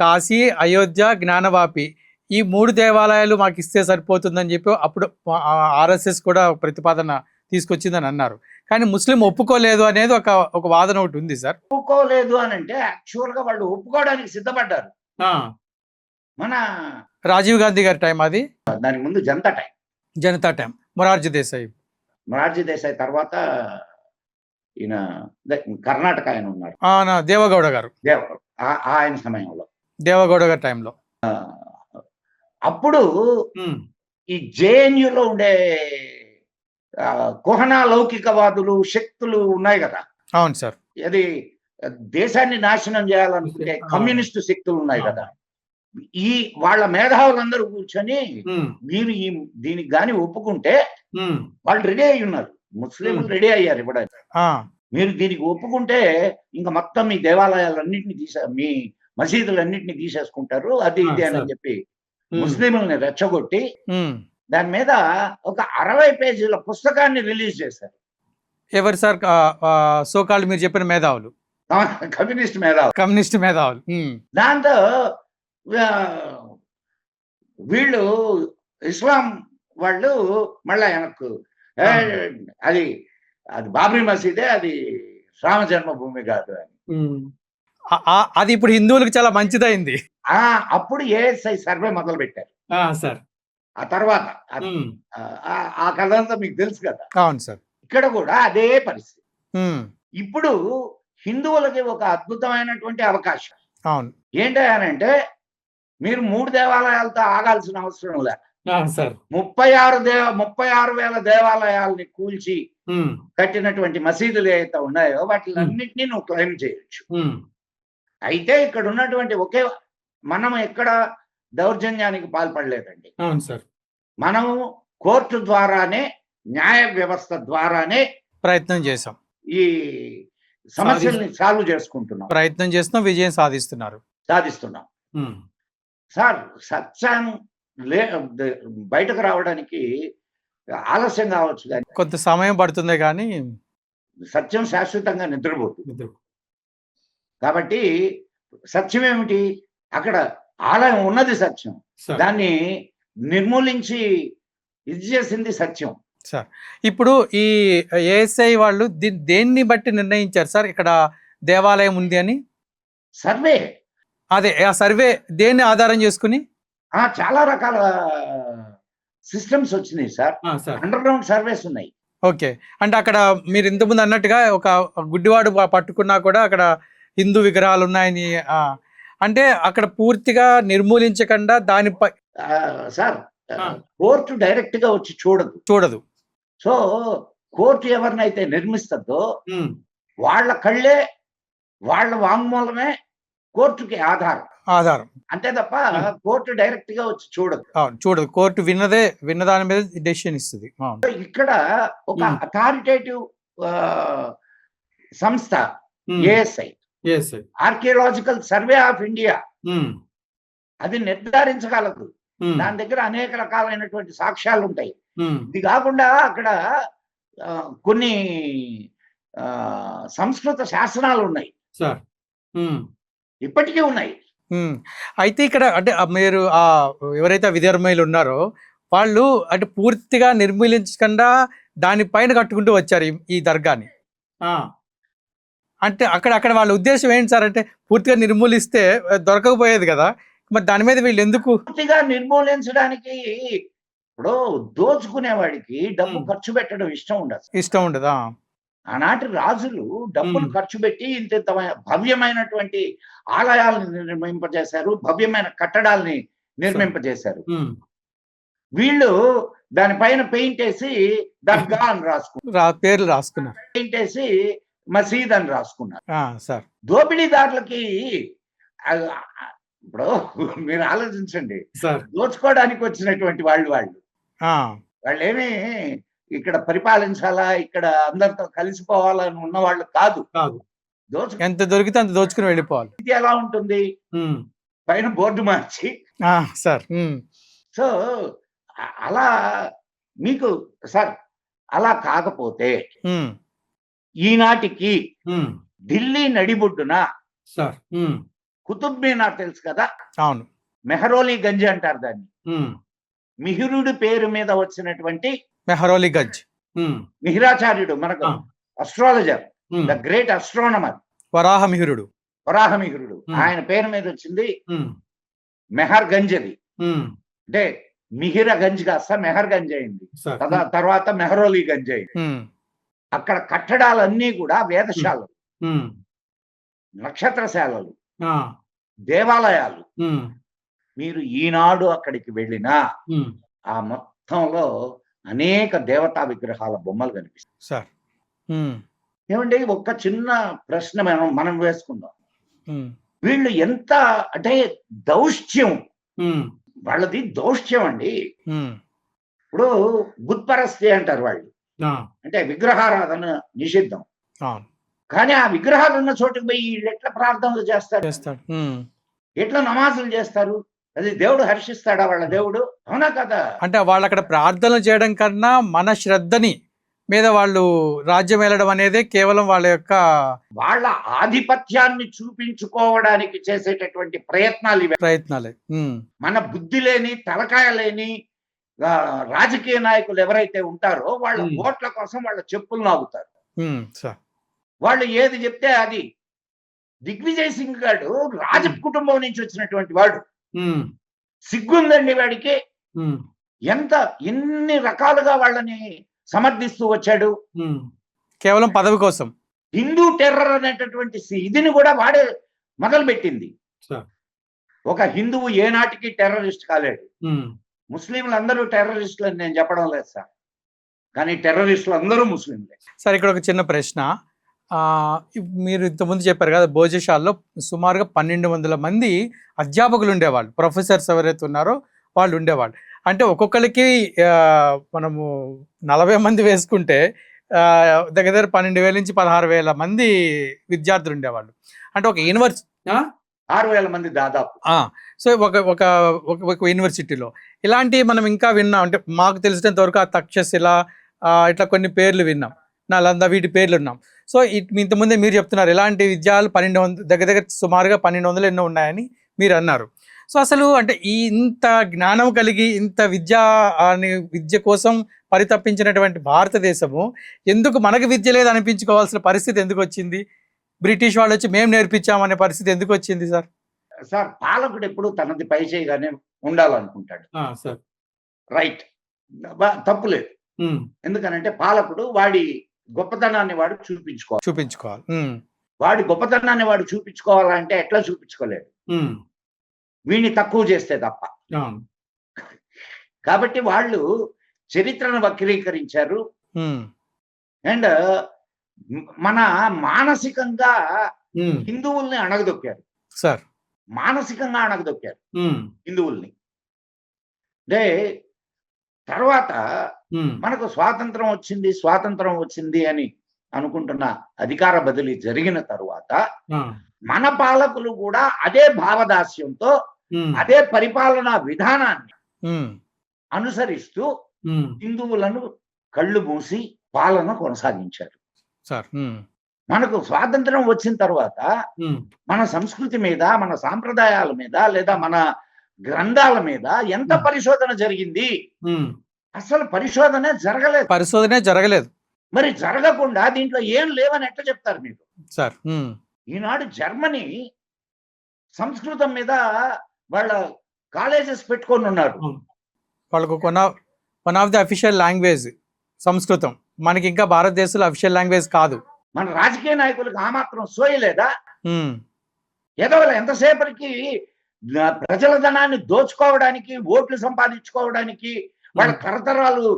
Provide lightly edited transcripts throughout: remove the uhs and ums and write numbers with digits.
కాశీ, అయోధ్య, జ్ఞానవాపి ఈ 3 దేవాలయాలు మాకు ఇస్తే సరిపోతుందని చెప్పి అప్పుడు ఆర్ఎస్ఎస్ కూడా ప్రతిపాదన తీసుకొచ్చిందని అన్నారు. కానీ ముస్లిం ఒప్పుకోలేదు అనేది ఒక వాదన ఒకటి ఉంది సార్. ఒప్పుకోలేదు అని అంటే యాక్చువల్ గా వాళ్ళు ఒప్పుకోవడానికి సిద్ధపడ్డారు. మన రాజీవ్ గాంధీ గారి టైం అది. దానికి ముందు జనతా టైం మొరార్జీ దేశాయ్ తర్వాత ఈయన కర్ణాటక ఆయన ఉన్నారు, దేవగౌడ గారు. ఆయన సమయంలో దేవగౌడ గారి టైంలో అప్పుడు ఈ జేఎన్యులో ఉండే కుహనా లౌకికవాదులు శక్తులు ఉన్నాయి కదా. అవును సార్. అది దేశాన్ని నాశనం చేయాలనుకుంటే కమ్యూనిస్టు శక్తులు ఉన్నాయి కదా. ఈ వాళ్ళ మేధావులందరూ కూర్చొని మీరు దీనికి గాని ఒప్పుకుంటే వాళ్ళు రెడీ అయి ఉన్నారు, ముస్లింలు రెడీ అయ్యారు ఇవ్వడానికి. మీరు దీనికి ఒప్పుకుంటే ఇంకా మొత్తం మీ దేవాలయాలన్నింటినీ మీ మసీదులన్నింటినీ తీసేసుకుంటారు, అది ఇది అని చెప్పి ముస్లింలని రెచ్చగొట్టి దాని మీద ఒక 60 పేజీల పుస్తకాన్ని రిలీజ్ చేశారు. ఎవరు సార్? సోకాళ్ళు మీరు చెప్పిన మేధావులు, కమ్యూనిస్ట్ మేధావులు. దాంతో వీళ్ళు ఇస్లాం వాళ్ళు మళ్ళా వెనక్కు అది బాబ్రీ మసీదే, అది రామ జన్మభూమి కాదు అని. అది ఇప్పుడు హిందువులకు చాలా మంచిదైంది. అప్పుడు ఏఎస్ఐ సర్వే మొదలు పెట్టారు సార్. ఆ తర్వాత ఆ కథ అంతా మీకు తెలుసు కదా. అవును సార్. ఇక్కడ కూడా అదే పరిస్థితి. ఇప్పుడు హిందువులకి ఒక అద్భుతమైనటువంటి అవకాశం. అవును. ఏంటంటే మీరు 3 దేవాలయాలతో ఆగాల్సిన అవసరం లేదు. 36,000 దేవాలయాల్ని కూల్చి కట్టినటువంటి మసీదులు ఏవైతే ఉన్నాయో వాటిలన్నింటినీ నువ్వు క్లెయిమ్ చేయొచ్చు. అయితే ఇక్కడ ఉన్నటువంటి మనం ఎక్కడ దౌర్జన్యానికి పాల్పడలేదండి. అవును సార్. మనం కోర్టు ద్వారానే, న్యాయ వ్యవస్థ ద్వారానే ప్రయత్నం చేసాం, ఈ సమస్యల్ని సాల్వ్ చేసుకుంటున్నాం, ప్రయత్నం చేస్తున్నాం, విజయం సాధిస్తున్నాం. సార్, సత్యం బయటకు రావడానికి ఆలస్యం కావచ్చు కానీ కొంత సమయం పడుతుంది, కానీ సత్యం శాశ్వతంగా నిద్రపోతుంది. కాబట్టి సత్యం ఏమిటి? అక్కడ ఆలయం ఉన్నది సత్యం, దాన్ని నిర్మూలించి ఇది చేసింది సత్యం. సార్, ఇప్పుడు ఈ ఏఎస్ఐ వాళ్ళు దేన్ని బట్టి నిర్ణయించారు సార్ ఇక్కడ దేవాలయం ఉంది అని? సర్వే. అదే ఆ సర్వే దేన్ని ఆధారం చేసుకుని? చాలా రకాల సిస్టమ్స్ వచ్చినాయి సార్. అండర్ గ్రౌండ్ సర్వేస్ ఉన్నాయి. ఓకే. అంటే అక్కడ మీరు ఇంతకుముందు అన్నట్టుగా ఒక గుడ్డివాడు పట్టుకున్నా కూడా అక్కడ హిందూ విగ్రహాలు ఉన్నాయని, అంటే అక్కడ పూర్తిగా నిర్మూలించకుండా దానిపై సార్ కోర్టు డైరెక్ట్ గా వచ్చి చూడదు. సో కోర్టు ఎవరినైతే నిర్మిస్తుందో వాళ్ళ కళ్ళే, వాళ్ళ వాంగ్మూలమే కోర్టుకి ఆధారం. అంతే తప్ప కోర్టు డైరెక్ట్ గా వచ్చి చూడదు. కోర్టు విన్నదాని మీద డెసిషన్ ఇస్తుంది. ఇక్కడ ఒక అథారిటేటివ్ సంస్థ ASI, archaeological survey of India, అది నిర్ధారించగలదు. దాని దగ్గర అనేక రకాలైనటువంటి సాక్ష్యాలు ఉంటాయి. ఇది కాకుండా అక్కడ కొన్ని సంస్కృత శాసనాలు ఉన్నాయి, ఇప్పటికీ ఉన్నాయి. అయితే ఇక్కడ అంటే మీరు ఎవరైతే విధర్మీయులు ఉన్నారో వాళ్ళు అంటే పూర్తిగా నిర్మూలించకుండా దానిపైన కట్టుకుంటూ వచ్చారు ఈ దర్గాని. అంటే అక్కడ వాళ్ళ ఉద్దేశం ఏంటి సార్? అంటే పూర్తిగా నిర్మూలిస్తే దొరకకపోయేది కదా, మరి దాని మీద వీళ్ళు ఎందుకు? పూర్తిగా నిర్మూలించడానికి ఇప్పుడు దోచుకునేవాడికి డబ్బు ఖర్చు పెట్టడం ఇష్టం ఉండదు. ఆనాటి రాజులు డబ్బులు ఖర్చు పెట్టి ఇంత భవ్యమైనటువంటి ఆలయాలను నిర్మింపజేశారు, భవ్యమైన కట్టడాల్ని నిర్మింపజేశారు. వీళ్ళు దానిపైన పెయింట్ వేసి దర్గా అని పేర్లు రాసుకున్నారు, పెయింట్ వేసి మసీద్ అని రాసుకున్నారు. దోపిడీదారులకి ఇప్పుడు మీరు ఆలోచించండి, దోచుకోవడానికి వచ్చినటువంటి వాళ్ళేమి ఇక్కడ పరిపాలించాలా, ఇక్కడ అందరితో కలిసిపోవాలని ఉన్న వాళ్ళు కాదు. ఎంత దొరికితే అంత దోచుకుని వెళ్ళిపోవాలి. ఇది ఎలా ఉంటుంది? పైన బోర్డు మార్చి సార్. సో అలా మీకు సార్, అలా కాకపోతే ఈనాటికి ఢిల్లీ నడిబొడ్డున కుతుబ్ మీనార్ తెలుసు కదా, అవును. మెహరోలి గంజ్ అంటారు దాన్ని. మిహిరుడి పేరు మీద వచ్చినటువంటి మెహరోలి గంజ్. మిహిరాచార్యుడు మనకు అస్ట్రాలజర్, ద గ్రేట్ అస్ట్రానమర్, వరాహమిహిరుడు. వరాహమిహిరుడు, ఆయన పేరు మీద వచ్చింది మెహర్ గంజ్. అది అంటే మిహిర గంజ్ కాస్త మెహర్ గంజ్ అయింది, తర్వాత మెహరోలి గంజ్ అయింది. అక్కడ కట్టడాలన్నీ కూడా వేదశాలలు, నక్షత్రశాలలు, దేవాలయాలు. మీరు ఈనాడు అక్కడికి వెళ్ళినా ఆ మొత్తంలో అనేక దేవతా విగ్రహాల బొమ్మలు కనిపిస్తాయి సార్. ఏమండి, ఒక చిన్న ప్రశ్న మనం వేసుకుందాం. వీళ్ళు ఎంత అంటే దౌష్ట్యం, వాళ్ళది దౌష్ట్యం అండి. ఇప్పుడు బుత్పరస్తి అంటారు వాళ్ళు, అంటే విగ్రహారాధన నిషిద్ధం. కానీ ఆ విగ్రహాలు ఉన్న చోటుకు పోయి వీళ్ళు ఎట్లా ప్రార్థనలు చేస్తారు, ఎట్లా నమాజులు చేస్తారు? అది దేవుడు హర్షిస్తాడా? వాళ్ళ దేవుడు, అవునా కదా? అంటే వాళ్ళు అక్కడ ప్రార్థనలు చేయడం కన్నా మన శ్రద్ధని మీద వాళ్ళు రాజ్యం వెళ్ళడం అనేది కేవలం వాళ్ళ ఆధిపత్యాన్ని చూపించుకోవడానికి చేసేటటువంటి ప్రయత్నాలే. మన బుద్ధి లేని, తలకాయ లేని రాజకీయ నాయకులు ఎవరైతే ఉంటారో వాళ్ళ ఓట్ల కోసం వాళ్ళ చెప్పులు నాగుతారు. వాళ్ళు ఏది చెప్తే అది. దిగ్విజయ్ సింగ్ గారు రాజ కుటుంబం నుంచి వచ్చినటువంటి వాడు, సిగ్గుందండి వాడికి. ఎన్ని రకాలుగా వాళ్ళని సమర్థిస్తూ వచ్చాడు, కేవలం పదవి కోసం. హిందూ టెర్రర్ అనేటటువంటి ఇదిని కూడా వాడే మొదలు పెట్టింది. ఒక హిందువు ఏనాటికి టెర్రరిస్ట్ కాలేడు. ముస్లింలు అందరూ టెర్రరిస్టులు అని నేను చెప్పడం లేదు సార్, కానీ టెర్రరిస్టులు అందరూ ముస్లింలే. సార్, ఇక్కడ ఒక చిన్న ప్రశ్న. మీరు ఇంతకుముందు చెప్పారు కదా, భోజశాలలో సుమారుగా 1200 మంది అధ్యాపకులు ఉండేవాళ్ళు, ప్రొఫెసర్స్ ఎవరైతే ఉన్నారో వాళ్ళు ఉండేవాళ్ళు. అంటే ఒక్కొక్కరికి మనము 40 మంది వేసుకుంటే దగ్గర దగ్గర 12,000 నుంచి 16,000 మంది విద్యార్థులు ఉండేవాళ్ళు. అంటే ఒక యూనివర్సిటీ 6,000 మంది దాదాపు. సో ఒక యూనివర్సిటీలో ఇలాంటి మనం ఇంకా విన్నాం. అంటే మాకు తెలిసినంత వరకు ఆ తక్షశిల, ఇట్లా కొన్ని పేర్లు విన్నాం, నాలందా, వీటి పేర్లు ఉన్నాం. సో ఇంతకుముందే మీరు చెప్తున్నారు ఇలాంటి విద్యాలు 1200 దగ్గర దగ్గర సుమారుగా 1200 ఎన్నో ఉన్నాయని మీరు అన్నారు. సో అసలు అంటే ఇంత జ్ఞానం కలిగి ఇంత విద్య కోసం పరితపించినటువంటి భారతదేశము ఎందుకు మనకు విద్య లేదు అనిపించుకోవాల్సిన పరిస్థితి ఎందుకు వచ్చింది? బ్రిటిష్ వాళ్ళు వచ్చి మేము నేర్పించామనే పరిస్థితి ఎందుకు వచ్చింది సార్? సార్, పాలకుడు ఎప్పుడు తనది పై చేయగానే ఉండాలనుకుంటాడు. రైట్, తప్పులేదు. ఎందుకనంటే పాలకుడు వాడి గొప్పతనాన్ని వాడు చూపించుకోవాలి. వాడి గొప్పతనాన్ని వాడు చూపించుకోవాలంటే ఎట్లా చూపించుకోలేడు, వీడిని తక్కువ చేస్తే తప్ప. కాబట్టి వాళ్ళు చరిత్రను వక్రీకరించారు. అండ్ మన మానసికంగా హిందువుల్ని అణగదొక్కారు సార్, మానసికంగా అణగదొక్కారు హిందువుల్ని. అంటే తర్వాత మనకు స్వాతంత్రం వచ్చింది అని అనుకుంటున్న అధికార బదిలీ జరిగిన తరువాత మన పాలకులు కూడా అదే భావదాస్యంతో అదే పరిపాలనా విధానాన్ని అనుసరిస్తూ హిందువులను కళ్ళు మూసి పాలన కొనసాగించారు. మనకు స్వాతంత్రం వచ్చిన తర్వాత మన సంస్కృతి మీద, మన సాంప్రదాయాల మీద, లేదా మన గ్రంథాల మీద ఎంత పరిశోధన జరిగింది? అసలు పరిశోధనే జరగలేదు. మరి జరగకుండా దీంట్లో ఏం లేవని ఎట్లా చెప్తారు మీరు సార్? ఈనాడు జర్మనీ సంస్కృతం మీద వాళ్ళ కాలేజెస్ పెట్టుకొని ఉన్నారు. వాళ్ళకు one of the official language సంస్కృతం. మనకి ఇంకా భారతదేశంలో అఫీషియల్ లాంగ్వేజ్ కాదు. మన రాజకీయ నాయకులకు ఆ మాత్రం సోయలేదా? ఎదవల ఎంతసేపటికి ప్రజల ధనాన్ని దోచుకోవడానికి, ఓట్లు సంపాదించుకోవడానికి, వాళ్ళ తరతరాలు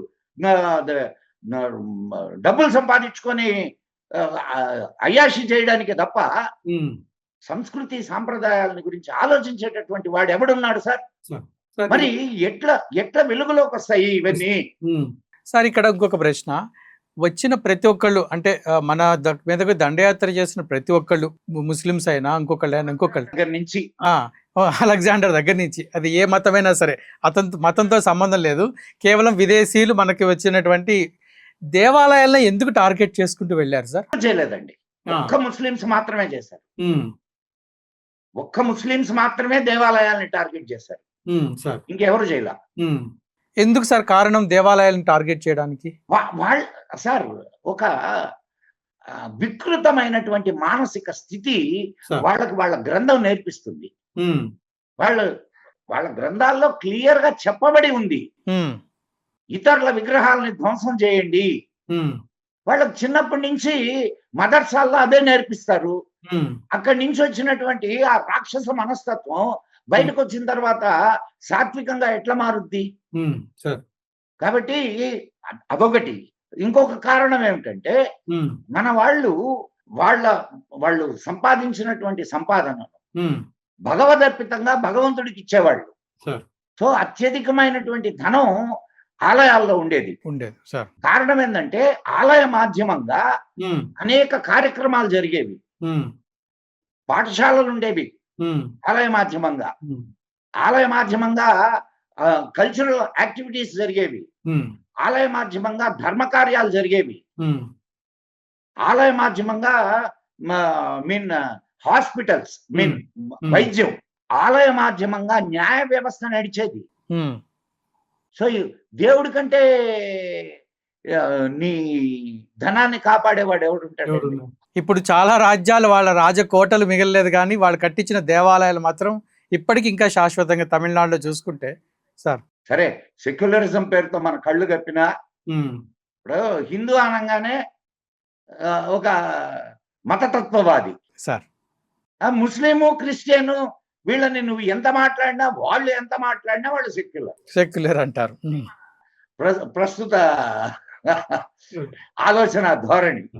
డబ్బులు సంపాదించుకొని అయాషి చేయడానికి తప్ప సంస్కృతి సాంప్రదాయాలని గురించి ఆలోచించేటటువంటి వాడు ఎవడున్నాడు సార్? మరి ఎట్లా వెలుగులోకి వస్తాయి ఇవన్నీ? సార్, ఇక్కడ ఇంకొక ప్రశ్న. వచ్చిన ప్రతి ఒక్కళ్ళు, అంటే మన మీదకు దండయాత్ర చేసిన ప్రతి ఒక్కళ్ళు, ముస్లిమ్స్ అయినా ఇంకొకళ్ళు దగ్గర నుంచి, అలెగ్జాండర్ దగ్గర నుంచి, అది ఏ మతమైనా సరే, మతంతో సంబంధం లేదు, కేవలం విదేశీయులు మనకి వచ్చినటువంటి దేవాలయాలను ఎందుకు టార్గెట్ చేసుకుంటూ వెళ్ళారు సార్? చేయలేదండి, ఒక్క ముస్లిమ్స్ మాత్రమే చేశారు. ఒక్క ముస్లిమ్స్ మాత్రమే దేవాలయాల్ని టార్గెట్ చేశారు, సార్ ఇంకెవరు చేయాల. ఎందుకు సార్ కారణం దేవాలయాలను టార్గెట్ చేయడానికి? వాళ్ళ సార్ ఒక వికృతమైనటువంటి మానసిక స్థితి సార్. వాళ్ళకి వాళ్ళ గ్రంథం నేర్పిస్తుంది. వాళ్ళ గ్రంథాల్లో క్లియర్ గా చెప్పబడి ఉంది, ఉమ్, ఇతరుల విగ్రహాలని ధ్వంసం చేయండి. వాళ్ళకి చిన్నప్పటి నుంచి మదర్సాల్లో అదే నేర్పిస్తారు. అక్కడి నుంచి వచ్చినటువంటి ఆ రాక్షస మనస్తత్వం బయటకు వచ్చిన తర్వాత సాత్వికంగా ఎట్లా మారుద్ది? సార్. కాబట్టి అదొకటి. ఇంకొక కారణం ఏమిటంటే మన వాళ్ళు సంపాదించినటువంటి సంపాదనను భగవదర్పితంగా భగవంతుడికి ఇచ్చేవాళ్ళు. సార్. సో అత్యధికమైనటువంటి ధనం ఆలయాల్లో ఉండేది. సార్. కారణం ఏంటంటే ఆలయ మాధ్యమంగా అనేక కార్యక్రమాలు జరిగేవి, పాఠశాలలు ఉండేవి ఆలయ మాధ్యమంగా కల్చరల్ యాక్టివిటీస్ జరిగేవి, ఆలయ మాధ్యమంగా ధర్మ కార్యాలు జరిగేవి, ఆలయ మాధ్యమంగా హాస్పిటల్స్ వైద్యం, ఆలయ మాధ్యమంగా న్యాయ వ్యవస్థ నడిచేది. సో దేవుడి కంటే నీ ధనాన్ని కాపాడేవాడు ఎవడు ఉంటాడు? ఇప్పుడు చాలా రాజ్యాలు వాళ్ళ రాజకోటలు మిగలలేదు, కానీ వాళ్ళు కట్టించిన దేవాలయాలు మాత్రం ఇప్పటికి ఇంకా శాశ్వతంగా తమిళనాడులో చూసుకుంటే సార్. సరే, సెక్యులరిజం పేరుతో మన కళ్ళు కప్పినా ఇప్పుడు హిందూ అనగానే ఒక మతతత్వవాది సార్, ముస్లిము క్రిస్టియన్ వీళ్ళని నువ్వు ఎంత మాట్లాడినా వాళ్ళు వాళ్ళు సెక్యులర్ అంటారు. ప్రస్తుత ఆలోచన ధోరణి.